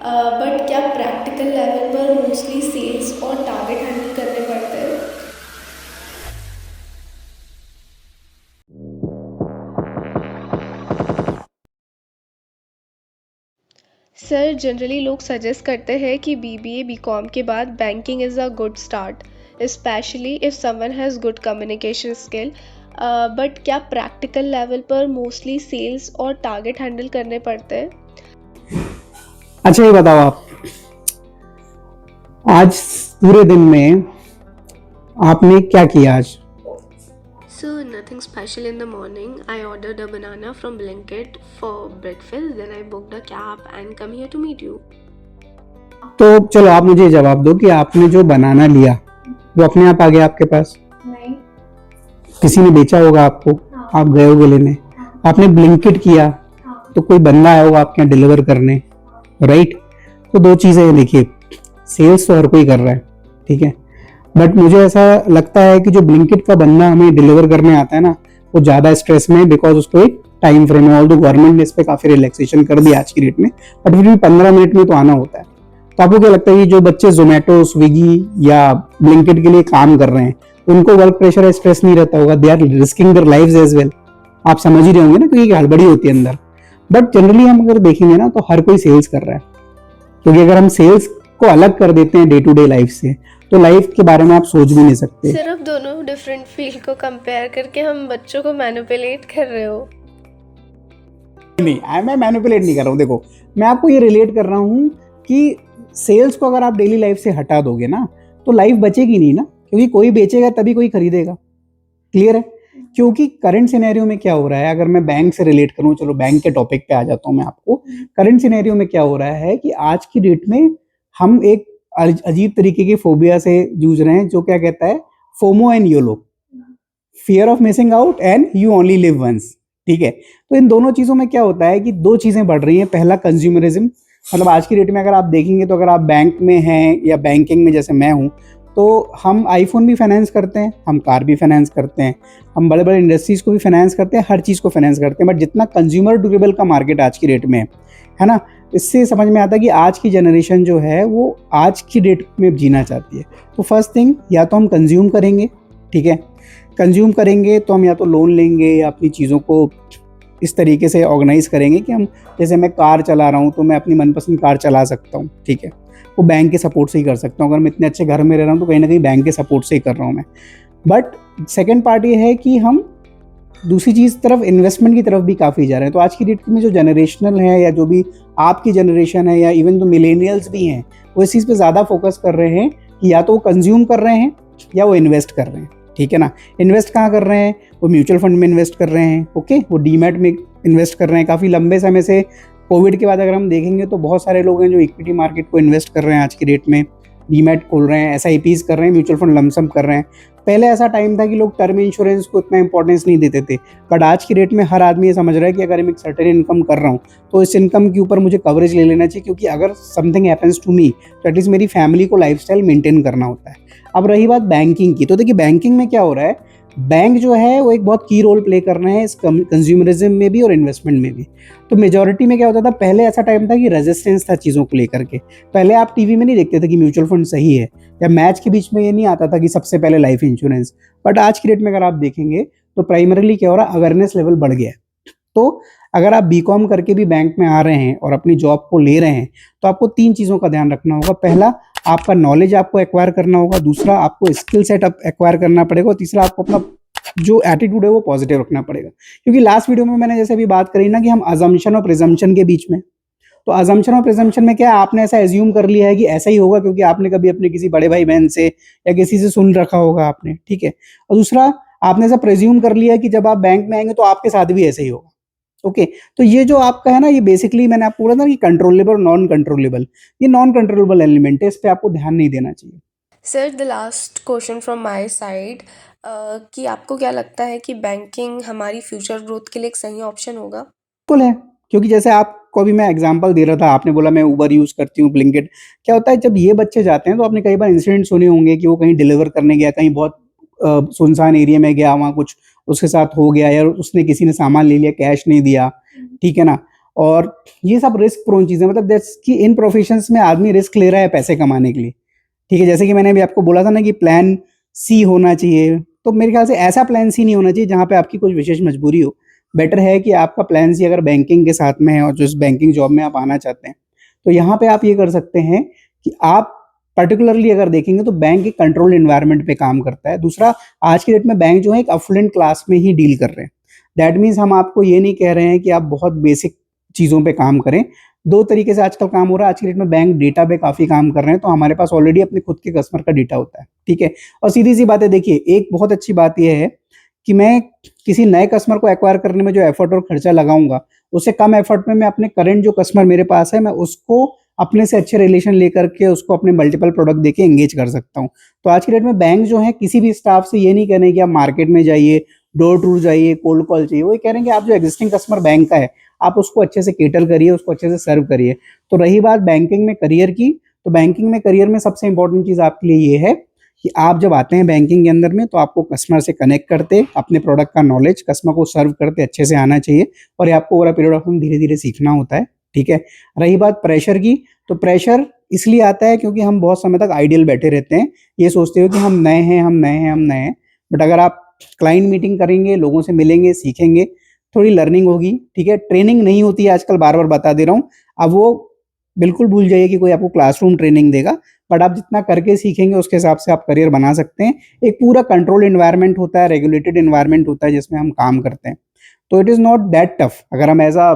But क्या practical level पर mostly sales और टारगेट हैंडल करने पड़ते हैं? सर, जनरली लोग सजेस्ट करते हैं कि बीबीए बीकॉम के बाद banking is a good start, specially if someone has good communication skill. But क्या प्रैक्टिकल लेवल पर मोस्टली सेल्स और टारगेट हैंडल करने पड़ते हैं? अच्छा, ये बताओ आप आज पूरे दिन में आपने क्या किया आज? So, nothing special in the morning. I ordered a banana from Blinkit for breakfast, then I booked a cab and come here to meet you. तो चलो आप मुझे जवाब दो कि आपने जो बनाना लिया वो अपने आप आ गया आपके पास? नहीं। किसी ने बेचा होगा आपको? हाँ। आप गए होगे लेने? हाँ। आपने ब्लिंकिट किया? हाँ। तो कोई बंदा आया होगा आपके यहाँ डिलीवर करने, राइट? तो दो चीजें देखिए, सेल्स तो हर कोई कर रहा है, ठीक है, बट मुझे ऐसा लगता है कि जो ब्लिंकिट का बंदा हमें डिलीवर करने आता है ना, वो ज्यादा स्ट्रेस में, बिकॉज उसको एक टाइम फ्रेम है। ऑल दो गवर्नमेंट ने इस पे काफी रिलैक्सेशन कर दिया आज की डेट में, बट फिर भी 15 मिनट में तो आना होता है। तो आपको क्या लगता है कि जो बच्चे जोमेटो, स्विगी या ब्लिंकिट के लिए काम कर रहे हैं, उनको वर्क प्रेशर या स्ट्रेस नहीं रहता होगा? They are risking their lives as well. आप समझ ही रहे होंगे ना, क्योंकि हड़बड़ी होती है अंदर। बट जनरली हम अगर देखेंगे ना, तो हर कोई सेल्स कर रहा है, क्योंकि अगर हम सेल्स को अलग कर देते हैं डे टू डे लाइफ से, तो लाइफ के बारे में आप सोच भी नहीं सकते। सिर्फ दोनों डिफरेंट फील्ड को कंपेयर करके हम बच्चों को मैनिपुलेट कर रहे हो। नहीं, मैं मैनिपुलेट नहीं कर रहा हूँ। देखो, मैं आपको ये रिलेट कर रहा हूँ कि सेल्स को अगर आप डेली लाइफ से हटा दोगे ना, तो लाइफ बचेगी नहीं ना, क्योंकि कोई बेचेगा तभी कोई खरीदेगा। क्लियर है? क्योंकि करंट सिनेरियो में क्या हो रहा है, अगर मैं बैंक से रिलेट करूं, चलो बैंक के टॉपिक पे आ जाता हूं मैं आपको। करंट सिनेरियो में क्या हो रहा है कि आज की डेट में हम एक अजीब तरीके की फोबिया से जूझ रहे हैं, जो क्या कहता है, FOMO and YOLO, fear of missing out and you only live once. ठीक है, तो इन दोनों चीजों में क्या होता है कि दो चीजें बढ़ रही हैं। पहला, कंज्यूमरिज्म, मतलब आज की डेट में अगर आप देखेंगे, तो अगर आप बैंक में हैं या बैंकिंग में जैसे मैं हूं, तो हम आईफोन भी फाइनेंस करते हैं, हम कार भी फाइनेंस करते हैं, हम बड़े बड़े इंडस्ट्रीज को भी फाइनेंस करते हैं, हर चीज़ को फाइनेंस करते हैं। बट जितना कंज्यूमर ड्यूरेबल का मार्केट आज की डेट में है ना, इससे समझ में आता है कि आज की जनरेशन जो है वो आज की डेट में जीना चाहती है। तो फर्स्ट थिंग, या तो हम कंज्यूम करेंगे, ठीक है, कंज्यूम करेंगे तो हम या तो लोन लेंगे या अपनी चीज़ों को इस तरीके से ऑर्गेनाइज करेंगे कि हम, जैसे मैं कार चला रहा हूँ तो मैं अपनी मनपसंद कार चला सकता हूँ, ठीक है, वो बैंक के सपोर्ट से ही कर सकता हूँ। अगर मैं इतने अच्छे घर में रह रहा हूँ तो कहीं ना कहीं बैंक के सपोर्ट से ही कर रहा हूँ मैं। बट सेकेंड पार्ट ये है कि हम दूसरी चीज़ तरफ, इन्वेस्टमेंट की तरफ भी काफ़ी जा रहे हैं। तो आज की डेट में जो जनरेशनल है, या जो भी आपकी जनरेशन है, या इवन जो मिलेनियल्स भी हैं, वो इस चीज़ पे ज़्यादा फोकस कर रहे हैं कि या तो वो कंज्यूम कर रहे हैं या वो इन्वेस्ट कर रहे हैं। ठीक है ना? इन्वेस्ट कहाँ कर रहे हैं? वो म्यूचुअल फंड में इन्वेस्ट कर रहे हैं, ओके, वो डीमैट में इन्वेस्ट कर रहे हैं। काफ़ी लंबे समय से कोविड के बाद अगर हम देखेंगे तो बहुत सारे लोग हैं जो इक्विटी मार्केट को इन्वेस्ट कर रहे हैं आज की डेट में, डीमैट खोल रहे हैं, एसआईपीज कर रहे हैं, म्यूचुअल फंड लमसम कर रहे हैं। पहले ऐसा टाइम था कि लोग टर्म इंश्योरेंस को इतना इंपॉर्टेंस नहीं देते थे, बट आज की डेट में हर आदमी ये समझ रहा है कि अगर मैं एक सर्टेन इनकम कर रहा हूँ तो इस इनकम के ऊपर मुझे कवरेज ले लेना चाहिए, क्योंकि अगर समथिंग हैपेंस टू मी तो एटलीस्ट मेरी फैमिली को लाइफस्टाइल मेंटेन करना होता है। अब रही बात बैंकिंग की, तो देखिए बैंकिंग में क्या हो रहा है, बैंक जो है वो एक बहुत की रोल प्ले कर रहे हैं इस कंज्यूमरिज्म में भी और इन्वेस्टमेंट में भी। तो मेजोरिटी में क्या होता था, पहले ऐसा टाइम था कि रेजिस्टेंस था चीज़ों को लेकर के। पहले आप टीवी में नहीं देखते थे कि म्यूचुअल फंड सही है, या मैच के बीच में ये नहीं आता था कि सबसे पहले लाइफ इंश्योरेंस। बट आज की डेट में अगर आप देखेंगे तो प्राइमरीली क्या हो रहा है, अवेयरनेस लेवल बढ़ गया है। तो अगर आप बीकॉम करके भी बैंक में आ रहे हैं और अपनी जॉब को ले रहे हैं, तो आपको तीन चीज़ों का ध्यान रखना होगा। पहला, आपका नॉलेज आपको एक्वायर करना होगा। दूसरा, आपको स्किल सेट एक्वायर करना पड़ेगा। और तीसरा, आपको अपना जो एटीट्यूड है वो पॉजिटिव रखना पड़ेगा। क्योंकि लास्ट वीडियो में मैंने जैसे अभी बात करी ना कि हम अजम्पशन और प्रिजम्पशन के बीच में, तो अजम्पशन और प्रिजम्पशन में क्या है, आपने ऐसा एज्यूम कर लिया है कि ऐसा ही होगा क्योंकि आपने कभी अपने किसी बड़े भाई बहन से या किसी से सुन रखा होगा आपने, ठीक है। और दूसरा, आपने ऐसा प्रेज्यूम कर लिया है कि जब आप बैंक में आएंगे तो आपके साथ भी ऐसे ही होगा, ओके। तो ये जो आपका है ना, ये बेसिकली मैंने आपको बोला था कि कंट्रोलेबल और नॉन कंट्रोलेबल, ये नॉन कंट्रोलेबल एलिमेंट है, इस पे आपको ध्यान नहीं देना चाहिए। Sir, the last question from my side, कि आपको क्या लगता है कि बैंकिंग हमारी फ्यूचर ग्रोथ के लिए एक सही ऑप्शन होगा? बिल्कुल है, क्योंकि जैसे आपको अभी मैं एग्जांपल दे रहा था, आपने बोला मैं उबर यूज करती हूँ, ब्लिंकिट। क्या होता है जब ये बच्चे जाते हैं, तो आपने कई बार इंसिडेंट सुने होंगे कि वो कहीं डिलीवर करने गया, कहीं बहुत सुनसान एरिया में गया, वहाँ कुछ उसके साथ हो गया, या उसने किसी ने सामान ले लिया, कैश नहीं दिया, ठीक है ना। और ये सब रिस्क प्रोन चीज़ें, मतलब दैट्स कि इन प्रोफेशंस में आदमी रिस्क ले रहा है पैसे कमाने के लिए, ठीक है। जैसे कि मैंने अभी आपको बोला था ना कि प्लान सी होना चाहिए, तो मेरे ख्याल से ऐसा प्लान सी नहीं होना चाहिए जहाँ पे आपकी कुछ विशेष मजबूरी हो। बेटर है कि आपका प्लान सी अगर बैंकिंग के साथ में है और जिस बैंकिंग जॉब में आप आना चाहते हैं, तो यहाँ पे आप ये कर सकते हैं कि आप पर्टिकुलरली अगर देखेंगे तो बैंक एक कंट्रोल इन्वायरमेंट पे काम करता है। दूसरा, आज की डेट में बैंक जो है एक अफ्लुएंट क्लास में ही डील कर रहे हैं। दैट मीन्स हम आपको ये नहीं कह रहे हैं कि आप बहुत बेसिक चीज़ों पे काम करें। दो तरीके से आजकल काम हो रहा है। आज की डेट में बैंक डेटा पे काफ़ी काम कर रहे हैं, तो हमारे पास ऑलरेडी अपने खुद के कस्टमर का डेटा होता है, ठीक है। और सीधी सी बात है, देखिए एक बहुत अच्छी बात यह है कि मैं किसी नए कस्टमर को एक्वायर करने में जो एफर्ट और खर्चा लगाऊंगा, उससे कम एफर्ट में मैं अपने करंट जो कस्टमर मेरे पास है, मैं उसको अपने से अच्छे रिलेशन लेकर के उसको अपने मल्टीपल प्रोडक्ट देके एंगेज कर सकता हूँ। तो आज की डेट में बैंक जो है किसी भी स्टाफ से ये नहीं कह रहे कि आप मार्केट में जाइए, डोर टू डोर जाइए, कोल्ड कॉल चाहिए। वो ये कह रहे हैं कि आप जो एग्जिस्टिंग कस्टमर बैंक का है, आप उसको अच्छे से केटर करिए, उसको अच्छे से सर्व करिए। तो रही बात बैंकिंग में करियर की, तो बैंकिंग में करियर में सबसे इंपॉर्टेंट चीज़ आपके लिए ये है कि आप जब आते हैं बैंकिंग के अंदर में, तो आपको कस्टमर से कनेक्ट करते, अपने प्रोडक्ट का नॉलेज कस्टमर को सर्व करते अच्छे से आना चाहिए, और ये आपको over a period of time धीरे धीरे सीखना होता है, ठीक है। रही बात प्रेशर की, तो प्रेशर इसलिए आता है क्योंकि हम बहुत समय तक आइडियल बैठे रहते हैं, ये सोचते हो कि हम नए हैं, हम नए हैं, हम नए हैं। बट अगर आप क्लाइंट मीटिंग करेंगे, लोगों से मिलेंगे, सीखेंगे, थोड़ी लर्निंग होगी, ठीक है। ट्रेनिंग नहीं होती है आजकल, बार बार बता दे रहा हूँ। अब वो बिल्कुल भूल जाइए कि कोई आपको क्लासरूम ट्रेनिंग देगा, बट आप जितना करके सीखेंगे उसके हिसाब से आप करियर बना सकते हैं। एक पूरा कंट्रोल इन्वायरमेंट होता है, रेगुलेटेड इन्वायरमेंट होता है जिसमें हम काम करते हैं। तो it is not that tough. अगर हम एज अ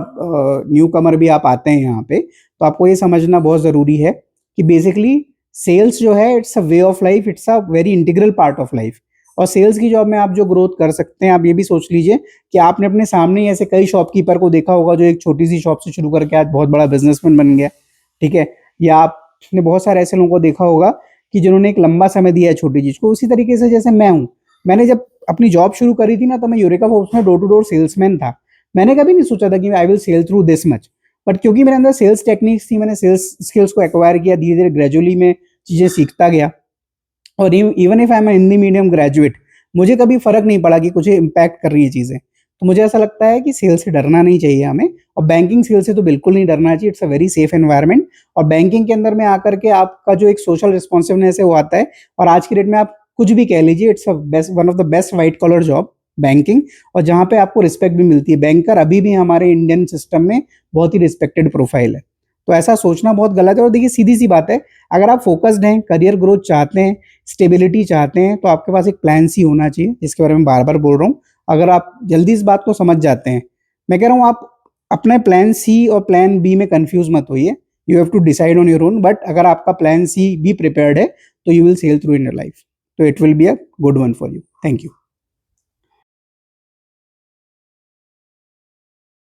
न्यू कमर भी आप आते हैं यहाँ पे, तो आपको ये समझना बहुत ज़रूरी है कि बेसिकली सेल्स जो है it's a way of life, it's a very integral part of life. और सेल्स की जॉब में आप जो ग्रोथ कर सकते हैं, आप ये भी सोच लीजिए कि आपने अपने सामने ही ऐसे कई शॉपकीपर को देखा होगा जो एक छोटी सी शॉप से शुरू करके आज बहुत बड़ा बिजनेसमैन बन गया, ठीक है। या आपने बहुत सारे ऐसे लोगों को देखा होगा कि जिन्होंने एक लंबा समय दिया है छोटी चीज़ को। उसी तरीके से जैसे मैं हूँ, मैंने जब अपनी जॉब शुरू करी थी ना, तो मैं यूरेका फोर्ब्स में डोर टू डोर सेल्समैन था। मैंने कभी नहीं सोचा था कि I will cell through this much, but क्योंकि मेरे अंदर सेल्स टेक्निक्स थी, मैंने सेल्स स्किल्स को एक्वायर किया, धीरे धीरे ग्रेजुअली मैं चीज़ें सीखता गया। और even if I am Hindi medium graduate, मुझे कभी फर्क नहीं पड़ा कि कुछ इम्पैक्ट कर रही है चीज़ें। तो मुझे ऐसा लगता है कि सेल से डरना नहीं चाहिए हमें, और बैंकिंग सेल से तो बिल्कुल नहीं डरना चाहिए। It's a very safe environment. और बैंकिंग के अंदर में आकर के आपका जो एक सोशल रिस्पॉन्सिवनेस है वो आता है। और आज की डेट में आप कुछ भी कह लीजिए, it's a best, one of the best white collar job banking, और जहाँ पे आपको रिस्पेक्ट भी मिलती है। बैंकर अभी भी हमारे इंडियन सिस्टम में बहुत ही रिस्पेक्टेड प्रोफाइल है। तो ऐसा सोचना बहुत गलत है। और देखिए सीधी सी बात है, अगर आप फोकस्ड हैं, करियर ग्रोथ चाहते हैं, स्टेबिलिटी चाहते हैं, तो आपके पास एक प्लान सी होना चाहिए, जिसके बारे में बार बार बोल रहा हूँ। अगर आप जल्दी इस बात को समझ जाते हैं, मैं कह रहा हूँ आप अपने प्लान सी और प्लान बी में कंफ्यूज मत होइए। You have to decide on your own. But अगर आपका प्लान सी भी प्रिपेयर्ड है, तो you will cell through in your life. तो it will be a good one for you. Thank you.